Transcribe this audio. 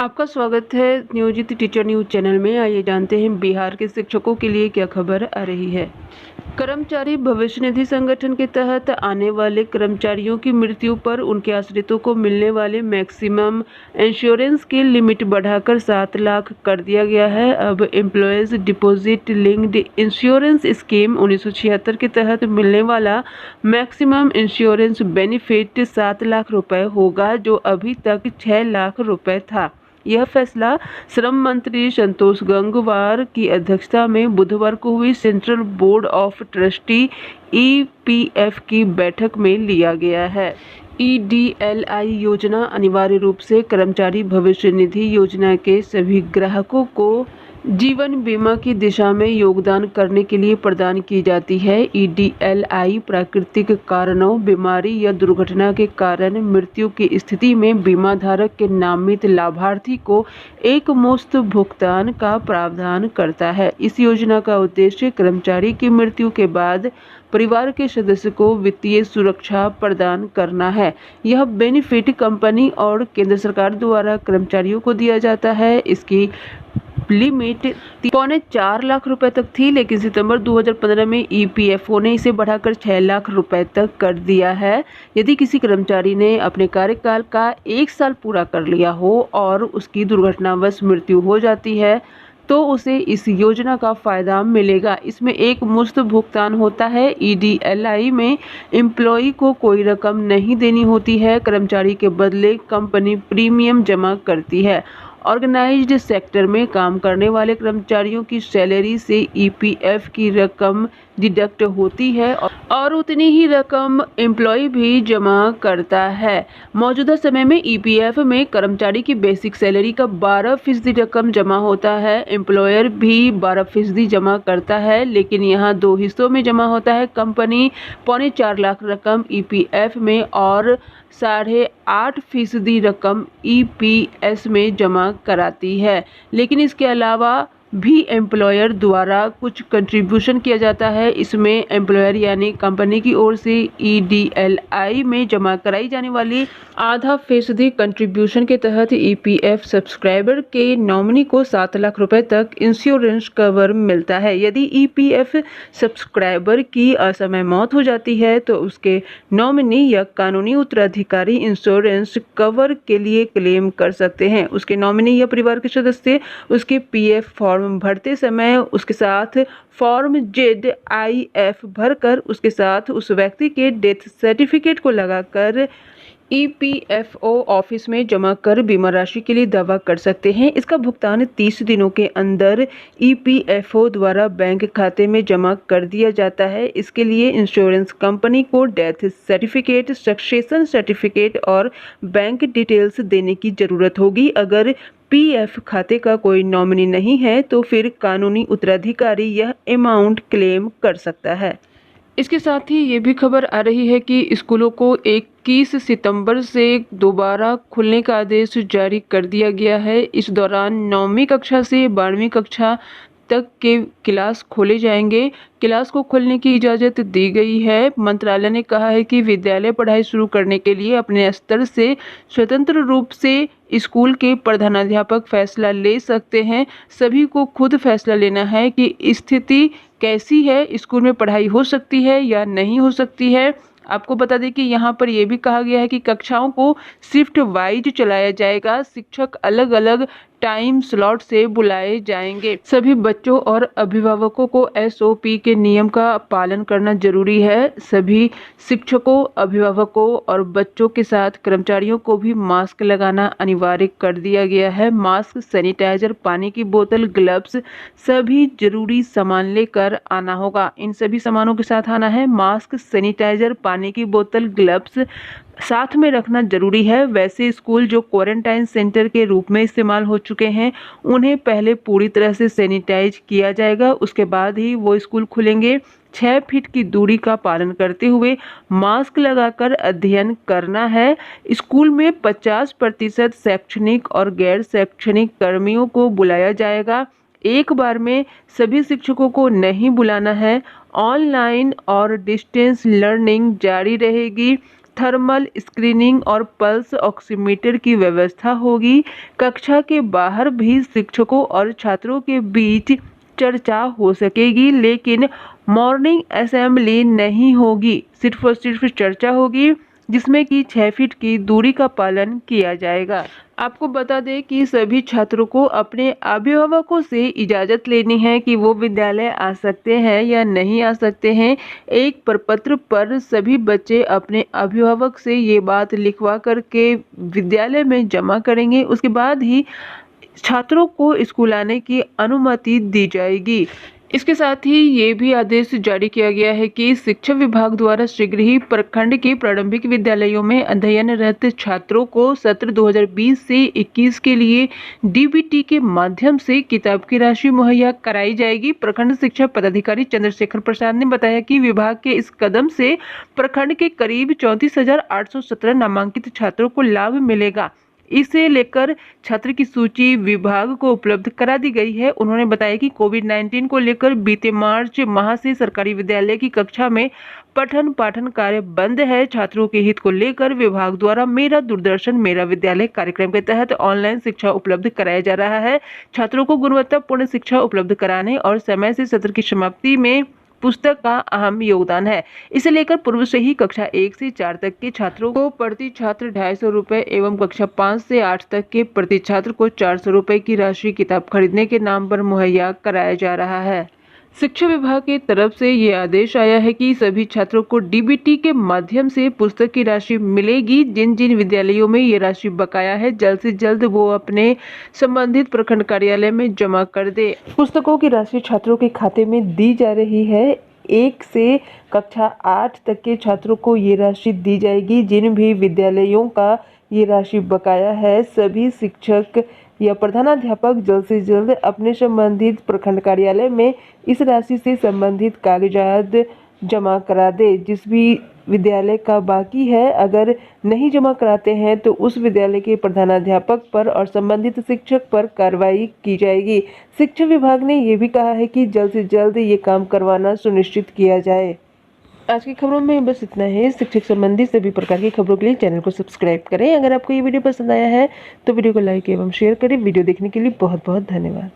आपका स्वागत है नियोजित टीचर न्यूज चैनल में। आइए जानते हैं बिहार के शिक्षकों के लिए क्या खबर आ रही है। कर्मचारी भविष्य निधि संगठन के तहत आने वाले कर्मचारियों की मृत्यु पर उनके आश्रितों को मिलने वाले मैक्सिमम इंश्योरेंस की लिमिट बढ़ाकर 7 लाख कर दिया गया है। अब employees deposit linked insurance scheme 1976 के तहत मिलने वाला मैक्सिमम इंश्योरेंस बेनिफिट 7 लाख रुपए होगा, जो अभी तक 6 लाख रुपए था। यह फैसला श्रम मंत्री संतोष गंगवार की अध्यक्षता में बुधवार को हुई central board of trustee (EPF) की बैठक में लिया गया है। EDLI योजना अनिवार्य रूप से कर्मचारी भविष्य निधि योजना के सभी ग्राहकों को जीवन बीमा की दिशा में योगदान करने के लिए प्रदान की जाती है। EDLI प्राकृतिक कारणों, बीमारी या दुर्घटना के कारण मृत्यु की स्थिति में बीमा धारक के नामित लाभार्थी को एकमुश्त भुगतान का प्रावधान करता है। इस योजना का उद्देश्य कर्मचारी की मृत्यु के बाद परिवार के सदस्य को वित्तीय सुरक्षा प्रदान करना है। यह बेनिफिट कंपनी और केंद्र सरकार द्वारा कर्मचारियों को दिया जाता है। इसकी लिमिट 3.4 लाख रुपए तक थी, लेकिन सितंबर 2015 में EPFO ने इसे बढ़ाकर 6 लाख रुपए तक कर दिया है। यदि किसी कर्मचारी ने अपने कार्यकाल का 1 साल पूरा कर लिया हो और उसकी दुर्घटनावश मृत्यु हो जाती है तो उसे इस योजना का फायदा मिलेगा। इसमें एक मुश्त भुगतान होता है। EDLI में एम्प्लॉई को कोई रकम नहीं देनी होती है। कर्मचारी के बदले कंपनी प्रीमियम जमा करती है। ऑर्गेनाइज्ड सेक्टर में काम करने वाले कर्मचारियों की सैलरी से EPF की रकम डिडक्ट होती है और उतनी ही रकम एम्प्लॉय भी जमा करता है। मौजूदा समय में EPF में कर्मचारी की बेसिक सैलरी का 12% रकम जमा होता है। एम्प्लॉयर भी 12% जमा करता है, लेकिन यहाँ 2 हिस्सों में जमा होता है। कंपनी 4.25 लाख रकम EPF में और 8.5% रकम EPS में जमा कराती है, लेकिन इसके अलावा भी एम्प्लॉयर द्वारा कुछ कंट्रीब्यूशन किया जाता है। इसमें एम्प्लॉयर यानी कंपनी की ओर से EDLI में जमा कराई जाने वाली 0.5% कंट्रीब्यूशन के तहत EPF सब्सक्राइबर के नॉमिनी को 7 लाख रुपए तक इंश्योरेंस कवर मिलता है। यदि EPF सब्सक्राइबर की असमय मौत हो जाती है तो उसके नॉमिनी या कानूनी उत्तराधिकारी इंश्योरेंस कवर के लिए क्लेम कर सकते हैं। उसके नॉमिनी या परिवार के सदस्य उसके PF फॉर्म भरते समय उसके साथ फॉर्म ZIF भरकर उसके साथ उस व्यक्ति के डेथ सर्टिफिकेट को लगाकर EPFO ऑफिस में जमा कर बीमा राशि के लिए दावा कर सकते हैं। इसका भुगतान 30 दिनों के अंदर EPFO द्वारा बैंक खाते में जमा कर दिया जाता है। इसके लिए इंश्योरेंस कंपनी को डेथ सर्टिफिकेट, सक्सेशन सर्टिफिकेट और बैंक डिटेल्स देने की जरूरत होगी। अगर PF खाते का कोई नॉमिनी नहीं है तो फिर कानूनी उत्तराधिकारी यह अमाउंट क्लेम कर सकता है। इसके साथ ही ये भी खबर आ रही है कि स्कूलों को 21 सितंबर से दोबारा खुलने का आदेश जारी कर दिया गया है। इस दौरान 9वीं कक्षा से 12वीं कक्षा तक के क्लास खोले जाएंगे। क्लास को खोलने की इजाज़त दी गई है। मंत्रालय ने कहा है कि विद्यालय पढ़ाई शुरू करने के लिए अपने स्तर से स्वतंत्र रूप से स्कूल के प्रधानाध्यापक फैसला ले सकते हैं। सभी को खुद फैसला लेना है कि स्थिति कैसी है, स्कूल में पढ़ाई हो सकती है या नहीं हो सकती है। आपको बता दें कि यहाँ पर यह भी कहा गया है कि कक्षाओं को शिफ्ट वाइज चलाया जाएगा। शिक्षक अलग अलग टाइम स्लॉट से बुलाए जाएंगे। सभी बच्चों और अभिभावकों को SOP के नियम का पालन करना जरूरी है। सभी शिक्षकों, अभिभावकों और बच्चों के साथ कर्मचारियों को भी मास्क लगाना अनिवार्य कर दिया गया है। मास्क, सैनिटाइजर, पानी की बोतल, ग्लव्स, सभी जरूरी सामान लेकर आना होगा। इन सभी सामानों के साथ आना है। मास्क, सैनिटाइजर, पानी की बोतल, ग्लव्स साथ में रखना जरूरी है। वैसे स्कूल जो क्वारंटाइन सेंटर के रूप में इस्तेमाल हो चुके हैं उन्हें पहले पूरी तरह से सैनिटाइज किया जाएगा, उसके बाद ही वो स्कूल खुलेंगे। 6 फीट की दूरी का पालन करते हुए मास्क लगाकर अध्ययन करना है। स्कूल में 50% शैक्षणिक और गैर शैक्षणिक कर्मियों को बुलाया जाएगा। एक बार में सभी शिक्षकों को नहीं बुलाना है। ऑनलाइन और डिस्टेंस लर्निंग जारी रहेगी। थर्मल स्क्रीनिंग और पल्स ऑक्सीमीटर की व्यवस्था होगी। कक्षा के बाहर भी शिक्षकों और छात्रों के बीच चर्चा हो सकेगी, लेकिन मॉर्निंग असेंबली नहीं होगी। सिर्फ और सिर्फ चर्चा होगी, जिसमें कि 6 फीट की दूरी का पालन किया जाएगा। आपको बता दें कि सभी छात्रों को अपने अभिभावकों से इजाज़त लेनी है कि वो विद्यालय आ सकते हैं या नहीं आ सकते हैं। एक प्रपत्र पर सभी बच्चे अपने अभिभावक से ये बात लिखवा करके विद्यालय में जमा करेंगे। उसके बाद ही छात्रों को स्कूल आने की अनुमति दी जाएगी। इसके साथ ही ये भी आदेश जारी किया गया है कि शिक्षा विभाग द्वारा शीघ्र ही प्रखंड के प्रारंभिक विद्यालयों में अध्ययनरत छात्रों को सत्र 2020 से 21 के लिए डीबीटी के माध्यम से किताब की राशि मुहैया कराई जाएगी। प्रखंड शिक्षा पदाधिकारी चंद्रशेखर प्रसाद ने बताया कि विभाग के इस कदम से प्रखंड के करीब 34,817 नामांकित छात्रों को लाभ मिलेगा। इसे लेकर छात्र की सूची विभाग को उपलब्ध करा दी गई है। उन्होंने बताया कि कोविड-19 को लेकर बीते मार्च माह से सरकारी विद्यालय की कक्षा में पठन पाठन कार्य बंद है। छात्रों के हित को लेकर विभाग द्वारा मेरा दूरदर्शन मेरा विद्यालय कार्यक्रम के तहत ऑनलाइन शिक्षा उपलब्ध कराया जा रहा है। छात्रों को गुणवत्तापूर्ण शिक्षा उपलब्ध कराने और समय से सत्र की समाप्ति में पुस्तक का अहम योगदान है। इसे लेकर पूर्व से ही कक्षा 1 से 4 तक के छात्रों को प्रति छात्र 250 रुपए एवं कक्षा 5 से 8 तक के प्रति छात्र को 400 रुपए की राशि किताब खरीदने के नाम पर मुहैया कराया जा रहा है। शिक्षा विभाग की तरफ से ये आदेश आया है कि सभी छात्रों को डीबीटी के माध्यम से पुस्तक की राशि मिलेगी। जिन जिन विद्यालयों में ये राशि बकाया है, जल्द से जल्द वो अपने संबंधित प्रखंड कार्यालय में जमा कर दे। पुस्तकों की राशि छात्रों के खाते में दी जा रही है। 1 से कक्षा 8 तक के छात्रों को ये राशि दी जाएगी। जिन भी विद्यालयों का ये राशि बकाया है, सभी शिक्षक या प्रधानाध्यापक जल्द से जल्द अपने संबंधित प्रखंड कार्यालय में इस राशि से संबंधित कागजात जमा करा दे। जिस भी विद्यालय का बाकी है, अगर नहीं जमा कराते हैं तो उस विद्यालय के प्रधानाध्यापक पर और संबंधित शिक्षक पर कार्रवाई की जाएगी। शिक्षा विभाग ने ये भी कहा है कि जल्द से जल्द ये काम करवाना सुनिश्चित किया जाए। आज की खबरों में बस इतना है। शिक्षक संबंधी सभी प्रकार की खबरों के लिए चैनल को सब्सक्राइब करें। अगर आपको ये वीडियो पसंद आया है तो वीडियो को लाइक एवं शेयर करें। वीडियो देखने के लिए बहुत बहुत धन्यवाद।